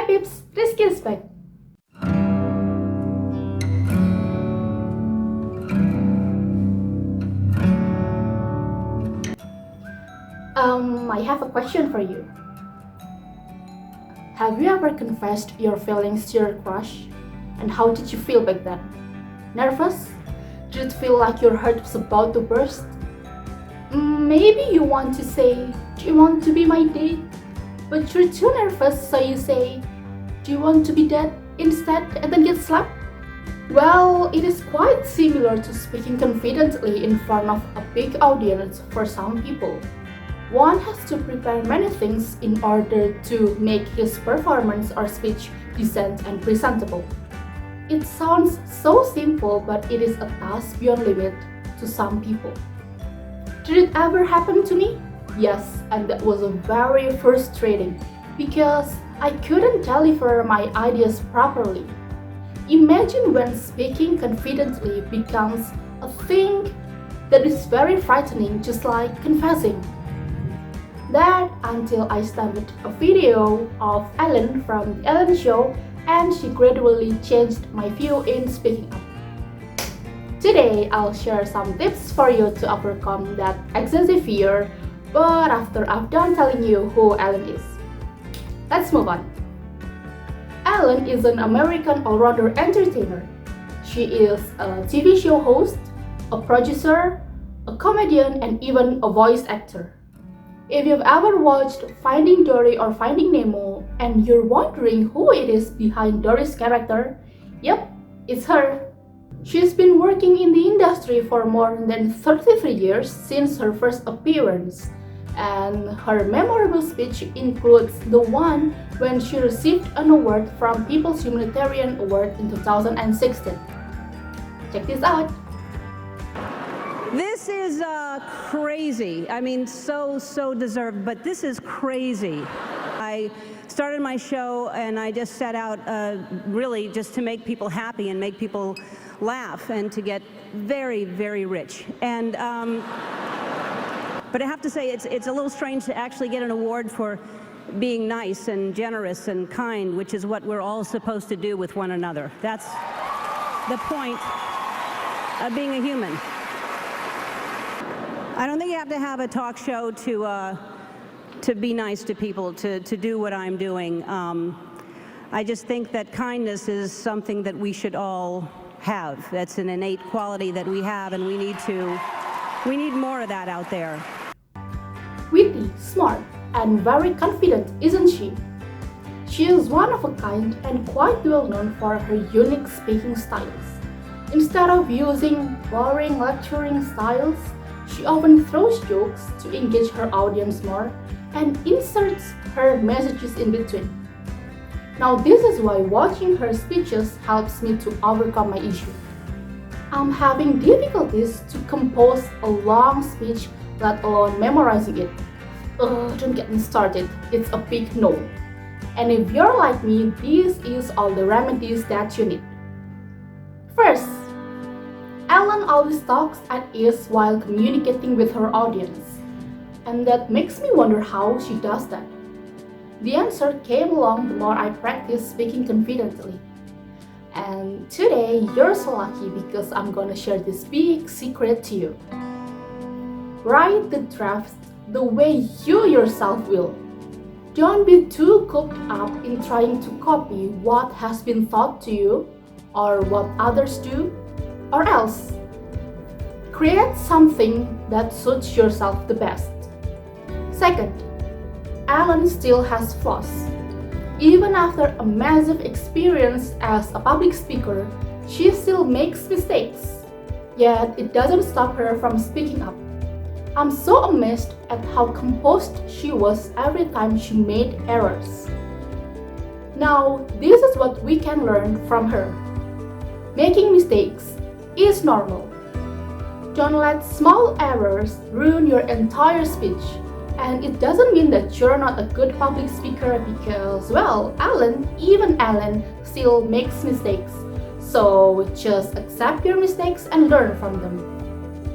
peeps, Risqy is back. I have a question for you. Have you ever confessed your feelings to your crush? And how did you feel back then? Nervous? Did it feel like your heart was about to burst? Maybe you want to say, "Do you want to be my date?" But you're too nervous, so you say, "Do you want to be dead?" instead, and then get slapped? Well, it is quite similar to speaking confidently in front of a big audience for some people. One has to prepare many things in order to make his performance or speech decent and presentable. It sounds so simple, but it is a task beyond limit to some people. Did it ever happen to me? Yes, and that was very frustrating because I couldn't deliver my ideas properly. Imagine when speaking confidently becomes a thing that is very frightening, just like confessing. That until I stumbled a video of Ellen from The Ellen Show, and she gradually changed my view in speaking up. Today, I'll share some tips for you to overcome that excessive fear, but after I've done telling you who Ellen is. Let's move on. Ellen is an American all-rounder entertainer. She is a TV show host, a producer, a comedian, and even a voice actor. If you've ever watched Finding Dory or Finding Nemo and you're wondering who it is behind Dory's character, yep, it's her. She's been working in the industry for more than 33 years since her first appearance, and her memorable speech includes the one when she received an award from People's Humanitarian Award in 2016. Check this out. This is crazy. I mean, so deserved, but this is crazy. I started my show and I just set out really just to make people happy and make people laugh and to get very, very rich. And but I have to say, it's a little strange to actually get an award for being nice and generous and kind, which is what we're all supposed to do with one another. That's the point of being a human. I don't think you have to have a talk show to be nice to people, to do what I'm doing. I just think that kindness is something that we should all have. That's an innate quality that we have, and we need more of that out there. Witty, smart, and very confident, isn't she? She is one of a kind and quite well known for her unique speaking styles. Instead of using boring lecturing styles, she often throws jokes to engage her audience more and inserts her messages in between. Now this is why watching her speeches helps me to overcome my issue. I'm having difficulties to compose a long speech, let alone memorizing it. Don't get me started, it's a big no. And if you're like me, this is all the remedies that you need. First, Ellen always talks at ease while communicating with her audience, and that makes me wonder how she does that. The answer came along the more I practiced speaking confidently. And today, you're so lucky because I'm gonna share this big secret to you. Write the draft the way you yourself will. Don't be too cooked up in trying to copy what has been taught to you or what others do, or else create something that suits yourself the best. Second, Ellen still has flaws. Even after a massive experience as a public speaker, she still makes mistakes. Yet it doesn't stop her from speaking up. I'm so amazed at how composed she was every time she made errors. Now, this is what we can learn from her. Making mistakes is normal. Don't let small errors ruin your entire speech. And it doesn't mean that you're not a good public speaker because, well, even Ellen still makes mistakes. So just accept your mistakes and learn from them.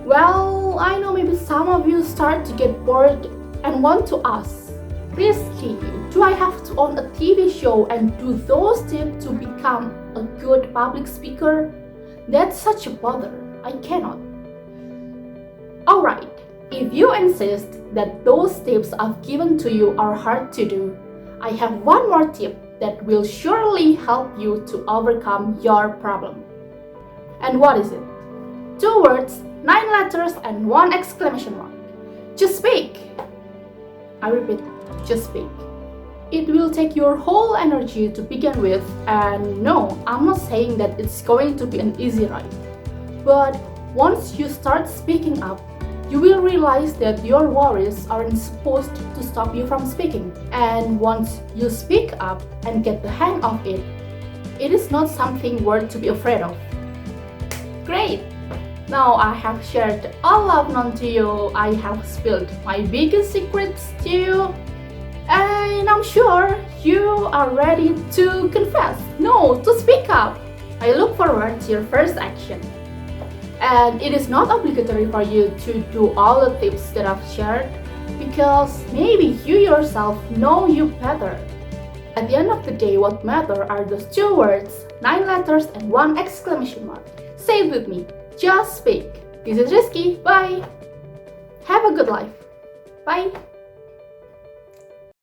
Well, I know maybe some of you start to get bored and want to ask, Risky. Do I have to own a TV show and do those tips to become a good public speaker? That's such a bother. I cannot. Alright, if you insist that those tips I've given to you are hard to do, I have one more tip that will surely help you to overcome your problem. And what is it? 2 words, 9 letters, and 1 exclamation mark. Just speak. I repeat, just speak. It will take your whole energy to begin with, and no, I'm not saying that it's going to be an easy ride. But once you start speaking up, you will realize that your worries aren't supposed to stop you from speaking. And once you speak up and get the hang of it, it is not something worth to be afraid of. Great! Now I have shared all I've known to you. I have spilled my biggest secrets to you. And I'm sure you are ready to confess, no, to speak up. I look forward to your first action. And it is not obligatory for you to do all the tips that I've shared, because maybe you yourself know you better. At the end of the day, what matter are those 2 words, 9 letters, and 1 exclamation mark. Say it with me, just speak. This is Risqy, bye. Have a good life. Bye.